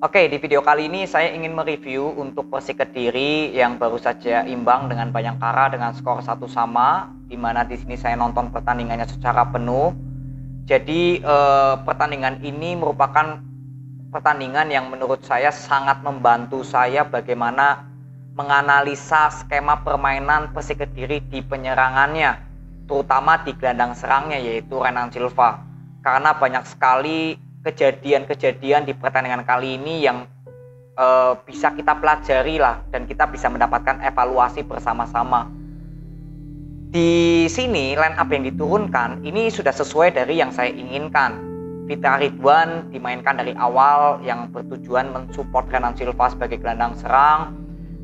Oke, di video kali ini saya ingin mereview untuk Persik Kediri yang baru saja imbang dengan Bayangkara dengan skor 1-1, di mana di sini saya nonton pertandingannya secara penuh. Jadi pertandingan ini merupakan pertandingan yang menurut saya sangat membantu saya bagaimana menganalisa skema permainan Persik Kediri di penyerangannya, terutama di gelandang serangnya yaitu Renan Silva. Karena banyak sekali kejadian-kejadian di pertandingan kali ini yang bisa kita pelajari lah, dan kita bisa mendapatkan evaluasi bersama-sama. Di sini line up yang diturunkan ini sudah sesuai dari yang saya inginkan. Fitra Ridwan dimainkan dari awal yang bertujuan mensupport Renan Silva sebagai gelandang serang,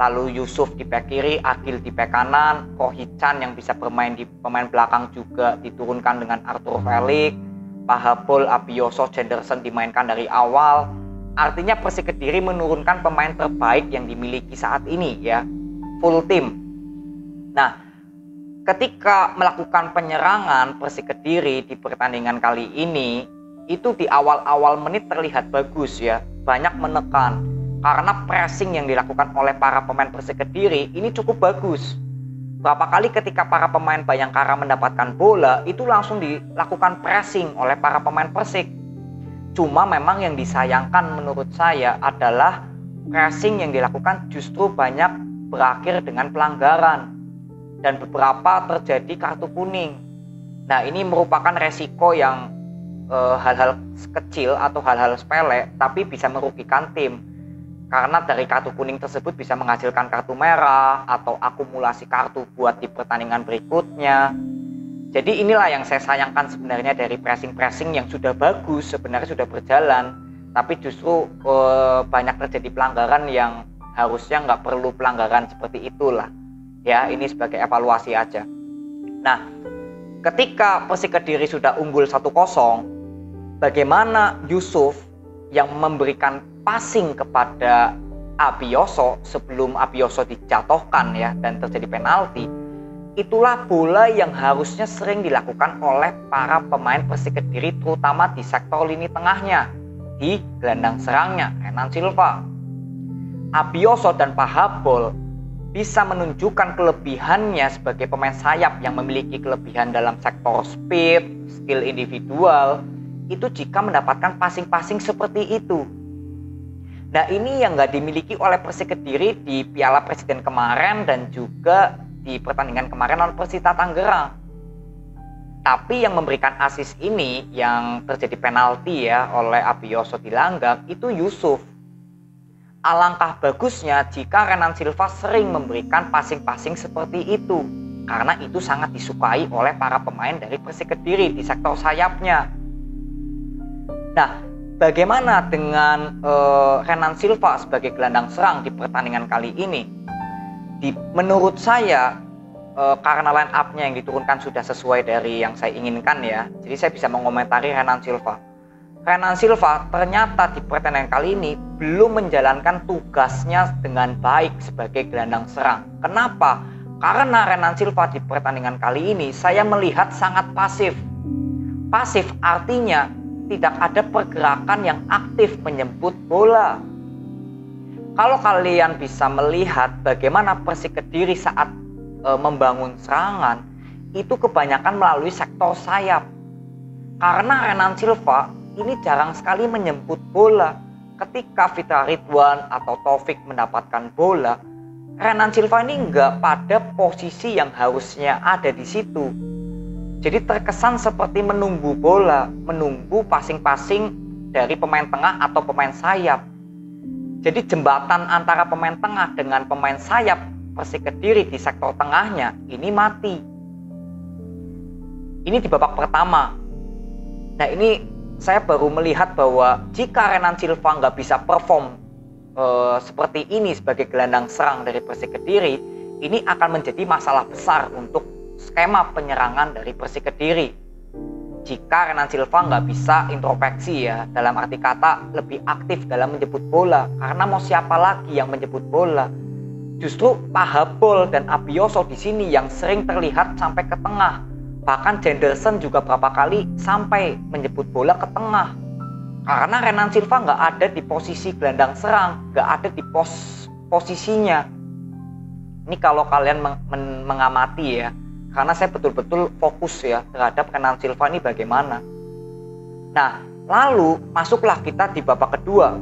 lalu Yusuf di bek kiri, Agil di bek kanan, Rohichan yang bisa bermain di pemain belakang juga diturunkan dengan Arthur Felix, Pahabol, Abioso, Jenderson dimainkan dari awal. Artinya Persik Kediri menurunkan pemain terbaik yang dimiliki saat ini ya, full tim. Nah, ketika melakukan penyerangan Persik Kediri di pertandingan kali ini, itu di awal-awal menit terlihat bagus ya, banyak menekan. Karena pressing yang dilakukan oleh para pemain Persik Kediri ini cukup bagus. Berapa kali ketika para pemain Bayangkara mendapatkan bola, itu langsung dilakukan pressing oleh para pemain Persik. Cuma memang yang disayangkan menurut saya adalah pressing yang dilakukan justru banyak berakhir dengan pelanggaran. Dan beberapa terjadi kartu kuning. Nah, ini merupakan resiko yang hal-hal kecil atau hal-hal sepele, tapi bisa merugikan tim. Karena dari kartu kuning tersebut bisa menghasilkan kartu merah atau akumulasi kartu buat di pertandingan berikutnya. Jadi inilah yang saya sayangkan sebenarnya dari pressing-pressing yang sudah bagus, sebenarnya sudah berjalan, tapi justru banyak terjadi pelanggaran yang harusnya nggak perlu pelanggaran seperti itulah. Ya, ini sebagai evaluasi aja. Nah, ketika Persik Kediri sudah unggul 1-0, bagaimana Yusuf yang memberikan passing kepada Abioso sebelum Abioso dijatuhkan ya dan terjadi penalti, itulah bola yang harusnya sering dilakukan oleh para pemain Persik Kediri, terutama di sektor lini tengahnya, di gelandang serangnya Renan Silva. Abioso dan Pahabol bisa menunjukkan kelebihannya sebagai pemain sayap yang memiliki kelebihan dalam sektor speed, skill individual, itu jika mendapatkan passing-passing seperti itu. Nah, ini yang nggak dimiliki oleh Persik Kediri di Piala Presiden kemarin dan juga di pertandingan kemarin lawan Persita Tangerang. Tapi yang memberikan assist ini yang terjadi penalti ya oleh Abioso dilanggar itu Yusuf. Alangkah bagusnya jika Renan Silva sering memberikan passing-passing seperti itu, karena itu sangat disukai oleh para pemain dari Persik Kediri di sektor sayapnya. Nah, bagaimana dengan Renan Silva sebagai gelandang serang di pertandingan kali ini? Menurut saya karena line up-nya yang diturunkan sudah sesuai dari yang saya inginkan ya, jadi saya bisa mengomentari Renan Silva. Renan Silva ternyata di pertandingan kali ini belum menjalankan tugasnya dengan baik sebagai gelandang serang. Kenapa? Karena Renan Silva di pertandingan kali ini saya melihat sangat pasif. Pasif artinya tidak ada pergerakan yang aktif menjemput bola. Kalau kalian bisa melihat bagaimana Persik Kediri saat membangun serangan, itu kebanyakan melalui sektor sayap. Karena Renan Silva ini jarang sekali menjemput bola. Ketika Fitra Ridwan atau Taufik mendapatkan bola, Renan Silva ini nggak pada posisi yang harusnya ada di situ. Jadi terkesan seperti menunggu bola, menunggu passing-passing dari pemain tengah atau pemain sayap. Jadi jembatan antara pemain tengah dengan pemain sayap Persik Kediri di sektor tengahnya ini mati. Ini di babak pertama. Nah, ini saya baru melihat bahwa jika Renan Silva nggak bisa perform seperti ini sebagai gelandang serang dari Persik Kediri, ini akan menjadi masalah besar untuk skema penyerangan dari Persik Kediri. Jika Renan Silva nggak bisa introspeksi ya, dalam arti kata lebih aktif dalam menjemput bola, karena mau siapa lagi yang menjemput bola? Justru Pahabol dan Abioso di sini yang sering terlihat sampai ke tengah. Bahkan Jenderson juga berapa kali sampai menjemput bola ke tengah. Karena Renan Silva nggak ada di posisi gelandang serang, nggak ada di posisinya. Ini kalau kalian mengamati ya, karena saya betul-betul fokus ya terhadap Renan Silva ini bagaimana. Nah, lalu masuklah kita di babak kedua.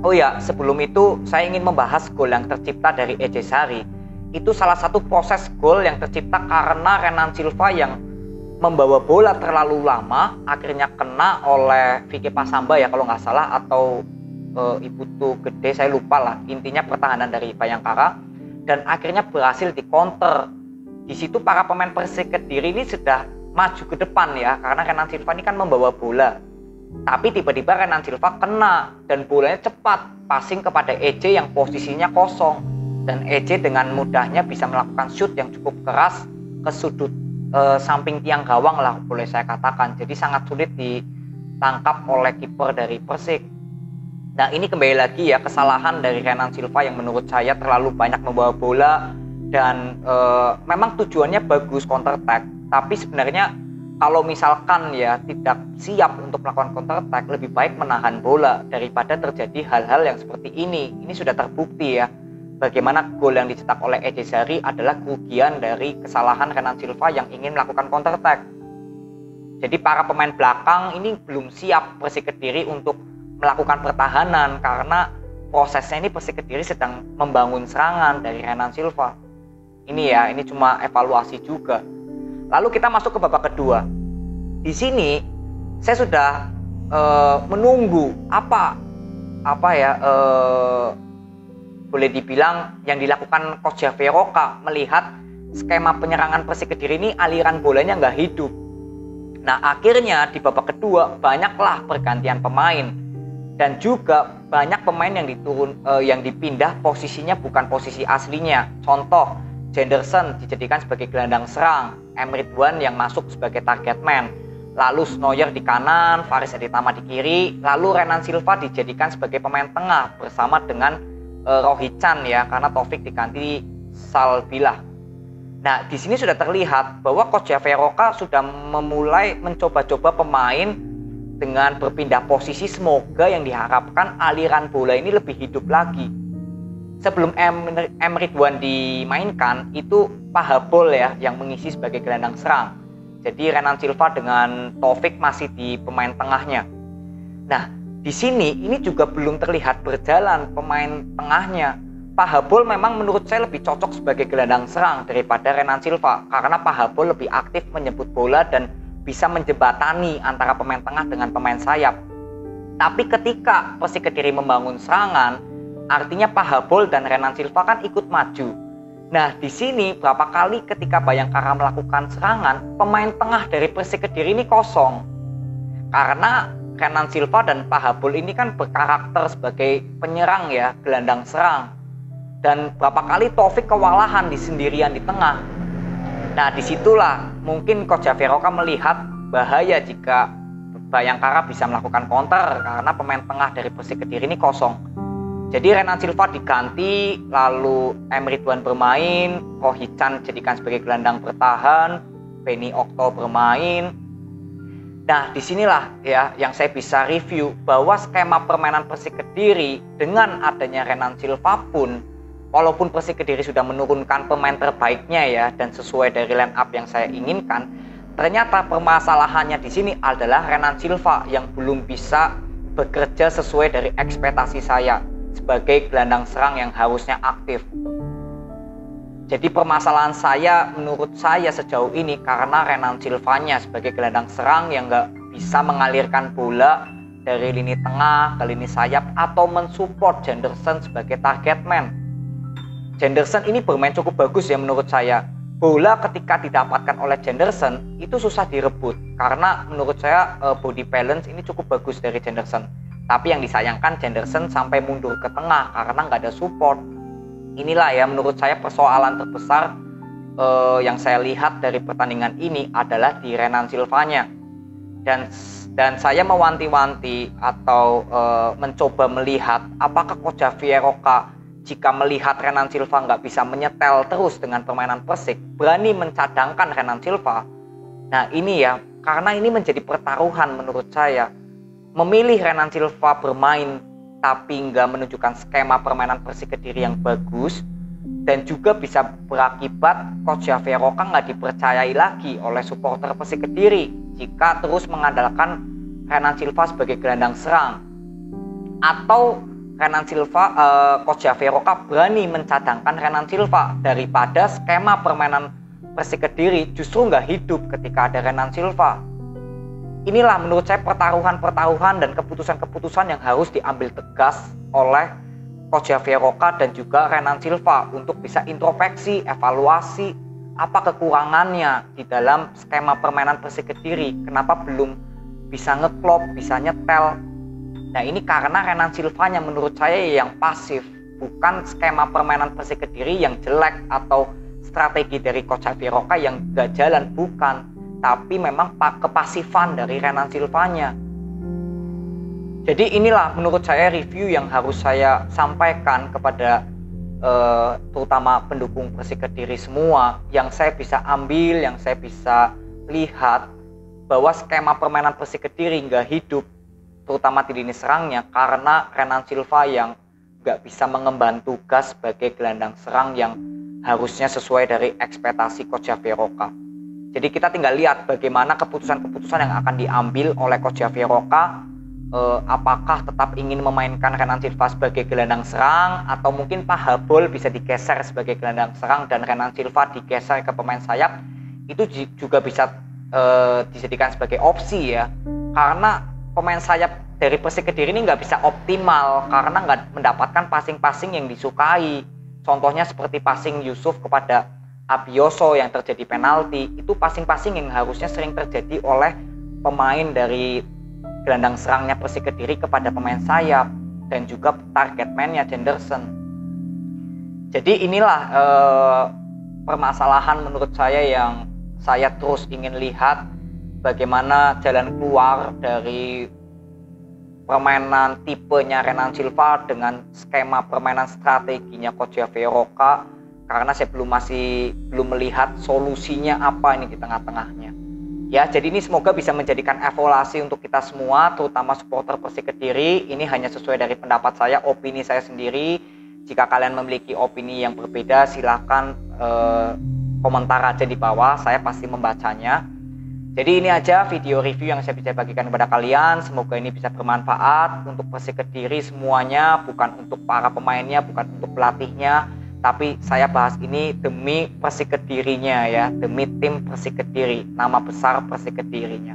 Oh ya, sebelum itu saya ingin membahas gol yang tercipta dari Ece Sari. Itu salah satu proses gol yang tercipta karena Renan Silva yang membawa bola terlalu lama, akhirnya kena oleh Vicky Pasamba ya kalau nggak salah, atau Iputu Gede, saya lupa lah. Intinya pertahanan dari Bayangkara, dan akhirnya berhasil dikonter. Di situ para pemain Persik Kediri ini sudah maju ke depan ya, karena Renan Silva ini kan membawa bola. Tapi tiba-tiba Renan Silva kena dan bolanya cepat passing kepada EJ yang posisinya kosong, dan EJ dengan mudahnya bisa melakukan shoot yang cukup keras ke sudut samping tiang gawang lah boleh saya katakan. Jadi sangat sulit ditangkap oleh kiper dari Persik. Nah, ini kembali lagi ya kesalahan dari Renan Silva yang menurut saya terlalu banyak membawa bola, dan memang tujuannya bagus counter attack, tapi sebenarnya kalau misalkan ya tidak siap untuk melakukan counter attack, lebih baik menahan bola daripada terjadi hal-hal yang seperti ini. Ini sudah terbukti ya bagaimana gol yang dicetak oleh Ece Sari adalah kerugian dari kesalahan Renan Silva yang ingin melakukan counter attack. Jadi para pemain belakang ini belum siap Persik Kediri untuk melakukan pertahanan, karena prosesnya ini Persik Kediri sedang membangun serangan dari Renan Silva. Ini ya, ini cuma evaluasi juga. Lalu kita masuk ke babak kedua. Di sini saya sudah menunggu boleh dibilang yang dilakukan Coach Javier Roca melihat skema penyerangan Persik Kediri ini aliran bolanya nggak hidup. Nah, akhirnya di babak kedua banyaklah pergantian pemain, dan juga banyak pemain yang dipindah posisinya bukan posisi aslinya. Contoh, Jenderson dijadikan sebagai gelandang serang, M. Ridwan yang masuk sebagai target man, lalu Snoyer di kanan, Faris Aditama di kiri, lalu Renan Silva dijadikan sebagai pemain tengah bersama dengan Rohichan ya, karena Taufik diganti Salbilah. Nah, di sini sudah terlihat bahwa Coach Javier Roca sudah memulai mencoba-coba pemain dengan berpindah posisi, semoga yang diharapkan aliran bola ini lebih hidup lagi. Sebelum M. Ridwan dimainkan, itu Pahabol ya yang mengisi sebagai gelandang serang. Jadi Renan Silva dengan Taufik masih di pemain tengahnya. Nah, di sini ini juga belum terlihat berjalan pemain tengahnya. Pahabol memang menurut saya lebih cocok sebagai gelandang serang daripada Renan Silva, karena Pahabol lebih aktif menyebut bola dan bisa menjembatani antara pemain tengah dengan pemain sayap. Tapi ketika Persik Kediri membangun serangan, artinya Pahabol dan Renan Silva kan ikut maju. Nah, di sini berapa kali ketika Bayangkara melakukan serangan, pemain tengah dari Persik Kediri ini kosong. Karena Renan Silva dan Pahabol ini kan berkarakter sebagai penyerang ya, gelandang serang. Dan berapa kali Taufik kewalahan sendirian di tengah. Nah, disitulah mungkin Coach Javier Roca melihat bahaya jika Bayangkara bisa melakukan counter karena pemain tengah dari Persik Kediri ini kosong. Jadi Renan Silva diganti, lalu M. Ridwan bermain, Rohichan jadikan sebagai gelandang bertahan, Benny Okto bermain. Nah, disinilah ya yang saya bisa review bahwa skema permainan Persik Kediri dengan adanya Renan Silva pun, walaupun Persik Kediri sudah menurunkan pemain terbaiknya ya dan sesuai dari line up yang saya inginkan, ternyata permasalahannya di sini adalah Renan Silva yang belum bisa bekerja sesuai dari ekspektasi saya sebagai gelandang serang yang harusnya aktif. Jadi permasalahan saya menurut saya sejauh ini karena Renan Silvanya sebagai gelandang serang yang nggak bisa mengalirkan bola dari lini tengah ke lini sayap atau mensupport Jenderson sebagai target man. Jenderson ini bermain cukup bagus ya menurut saya. Bola ketika didapatkan oleh Jenderson itu susah direbut karena menurut saya body balance ini cukup bagus dari Jenderson. Tapi yang disayangkan Jenderson sampai mundur ke tengah karena nggak ada support. Inilah ya menurut saya persoalan terbesar yang saya lihat dari pertandingan ini adalah di Renan Silvanya. Dan saya mewanti-wanti atau mencoba melihat apakah Coach Javier Roca jika melihat Renan Silva nggak bisa menyetel terus dengan permainan Persik, berani mencadangkan Renan Silva. Nah ini ya, karena ini menjadi pertaruhan menurut saya. memilih Renan Silva bermain tapi nggak menunjukkan skema permainan Persik Kediri yang bagus, dan juga bisa berakibat Coach Javier Roca nggak dipercayai lagi oleh supporter Persik Kediri jika terus mengandalkan Renan Silva sebagai gelandang serang. Atau Renan Silva, Coach Javier Roca berani mencadangkan Renan Silva daripada skema permainan Persik Kediri justru nggak hidup ketika ada Renan Silva. Inilah menurut saya pertaruhan dan keputusan-keputusan yang harus diambil tegas oleh Coach Javier Roca dan juga Renan Silva untuk bisa introspeksi, evaluasi apa kekurangannya di dalam skema permainan Persik Kediri, kenapa belum bisa ngeklop, bisa nyetel. Nah, ini karena Renan Silvanya menurut saya yang pasif, bukan skema permainan Persik Kediri yang jelek atau strategi dari Coach Javier Roca yang gak jalan, bukan, tapi memang kepasifan dari Renan Silvanya. Jadi inilah menurut saya review yang harus saya sampaikan kepada terutama pendukung Persik Kediri semua, yang saya bisa ambil, yang saya bisa lihat bahwa skema permainan Persik Kediri nggak hidup, terutama di lini serangnya, karena Renan Silva yang nggak bisa mengemban tugas sebagai gelandang serang yang harusnya sesuai dari ekspektasi Coach Javier Roca. Jadi kita tinggal lihat bagaimana keputusan-keputusan yang akan diambil oleh Coach Javier Roca. Apakah tetap ingin memainkan Renan Silva sebagai gelandang serang, atau mungkin Pak Habol bisa digeser sebagai gelandang serang dan Renan Silva digeser ke pemain sayap. Itu juga bisa dijadikan sebagai opsi ya, karena pemain sayap dari Persik Kediri ini nggak bisa optimal karena nggak mendapatkan passing-passing yang disukai. Contohnya seperti passing Yusuf kepada Abioso yang terjadi penalti, itu passing-passing yang harusnya sering terjadi oleh pemain dari gelandang serangnya Persik Kediri kepada pemain sayap dan juga target man-nya Jenderson. Jadi inilah permasalahan menurut saya yang saya terus ingin lihat bagaimana jalan keluar dari permainan tipenya Renan Silva dengan skema permainan strateginya Coach Javier Roca, karena saya belum melihat solusinya apa ini di tengah-tengahnya. Ya, jadi ini semoga bisa menjadikan evaluasi untuk kita semua, terutama supporter Persik Kediri. Ini hanya sesuai dari pendapat saya, opini saya sendiri. Jika kalian memiliki opini yang berbeda, silahkan komentar aja di bawah, saya pasti membacanya. Jadi ini aja video review yang saya bisa bagikan kepada kalian. Semoga ini bisa bermanfaat untuk Persik Kediri semuanya, bukan untuk para pemainnya, bukan untuk pelatihnya. Tapi saya bahas ini demi Persik Kedirinya ya, demi tim Persik Kediri, nama besar Persik Kedirinya.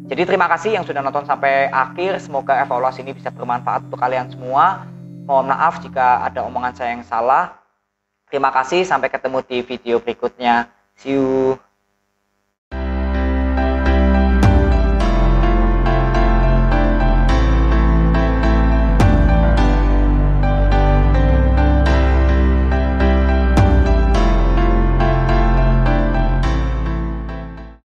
Jadi terima kasih yang sudah nonton sampai akhir, semoga evaluasi ini bisa bermanfaat untuk kalian semua. Mohon maaf jika ada omongan saya yang salah. Terima kasih, sampai ketemu di video berikutnya. See you.